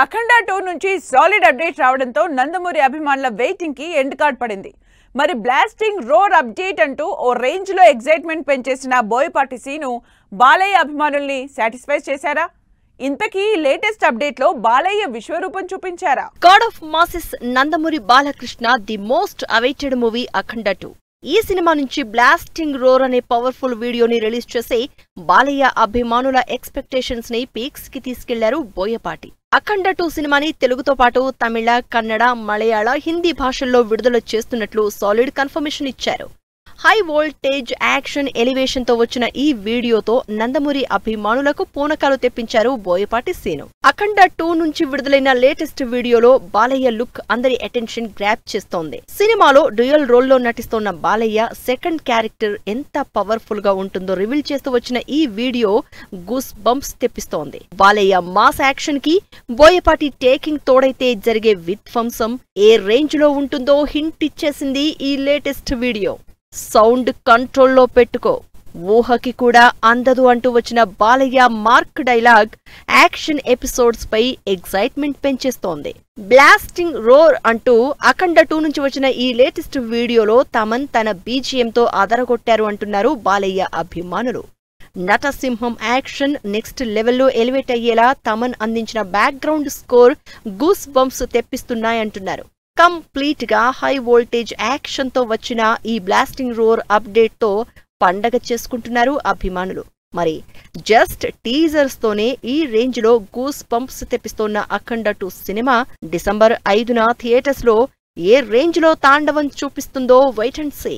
అఖండ 2 నుంచి solid update రావడంతో నందమూరి అభిమానుల వెయిటింగ్ కి ఎండ్ కార్డ్ పడింది. మరి బ్లాస్టింగ్ రోర్ అప్డేట్ అంటూ ఓ రేంజ్ లో ఎక్సైట్మెంట్ పెంచేసిన బోయపాటి సీను బాలయ్య అభిమానుల్ని సాటిస్ఫై చేశారా? ఇంతకీ లేటెస్ట్ అప్డేట్ లో బాలయ్య విశ్వరూపం చూపించారా? God of masses Nandamuri Balakrishna the most awaited movie Akhanda 2. ఈ సినిమా నుంచి బ్లాస్టింగ్ రోర్ అనే పవర్ఫుల్ వీడియోని రిలీజ్ చేసి బాలయ్య అభిమానుల ఎక్స్పెక్టేషన్స్ ని పీక్స్ కి తీసుకెళ్లారు బోయపాటి. అఖండ 2 సినిమాని తెలుగుతో పాటు తమిళ, కన్నడ, మలయాళ, హిందీ భాషల్లో విడుదల చేస్తున్నట్లు సాలిడ్ కన్ఫర్మేషన్ ఇచ్చారు. హై వోల్టేజ్ యాక్షన్ ఎలివేషన్ తో వచ్చిన ఈ వీడియోతో నందమూరి అభిమానులకు పూనకాలు తెప్పించారు బోయపాటి సీను. అఖండ 2 నుంచి విడుదలైన లేటెస్ట్ వీడియోలో బాలయ్య లుక్ అందరి అటెన్షన్ గ్రాప్ చేస్తోంది. సినిమాలో డ్యూయల్ రోల్లో నటిస్తోన్న బాలయ్య సెకండ్ క్యారెక్టర్ ఎంత పవర్ఫుల్ గా ఉంటుందో రివీల్ చేస్తూ వచ్చిన ఈ వీడియో గూస్ బంప్స్ తెప్పిస్తోంది. బాలయ్య మాస్ యాక్షన్ కి బోయపాటి టేకింగ్ తోడైతే జరిగే విధ్వంసం ఏ రేంజ్ లో ఉంటుందో హింట్ ఇచ్చేసింది ఈ లేటెస్ట్ వీడియో. సౌండ్ కంట్రోల్లో పెట్టుకో, ఊహకి కూడా అందదు అంటూ వచ్చిన Balayya mark dialogue action episodes పై ఎగ్జైట్మెంట్ పెంచేస్తోంది. బ్లాస్టింగ్ రోర్ అంటూ అఖండ 2 నుంచి వచ్చిన ఈ లేటెస్ట్ వీడియోలో తమన్ తన బీజిఎంతో అదరగొట్టారు అంటున్నారు బాలయ్య అభిమానులు. నటసింహం యాక్షన్ నెక్స్ట్ లెవెల్లో ఎలివేట్ అయ్యేలా తమన్ అందించిన బ్యాక్గ్రౌండ్ స్కోర్ గూస్ బంప్స్ తెప్పిస్తున్నాయంటున్నారు. కంప్లీట్ గా హై వోల్టేజ్ యాక్షన్ తో వచ్చిన ఈ బ్లాస్టింగ్ రోర్ అప్డేట్ తో పండగ చేసుకుంటున్నారు అభిమానులు. మరి జస్ట్ టీజర్స్ తోనే ఈ రేంజ్ లో గూస్ బంప్స్ తెప్పిస్తోన్న అఖండ 2 సినిమా డిసెంబర్ 5న థియేటర్స్ లో ఏ రేంజ్ లో తాండవం చూపిస్తుందో వెయిట్ అండ్ సీ.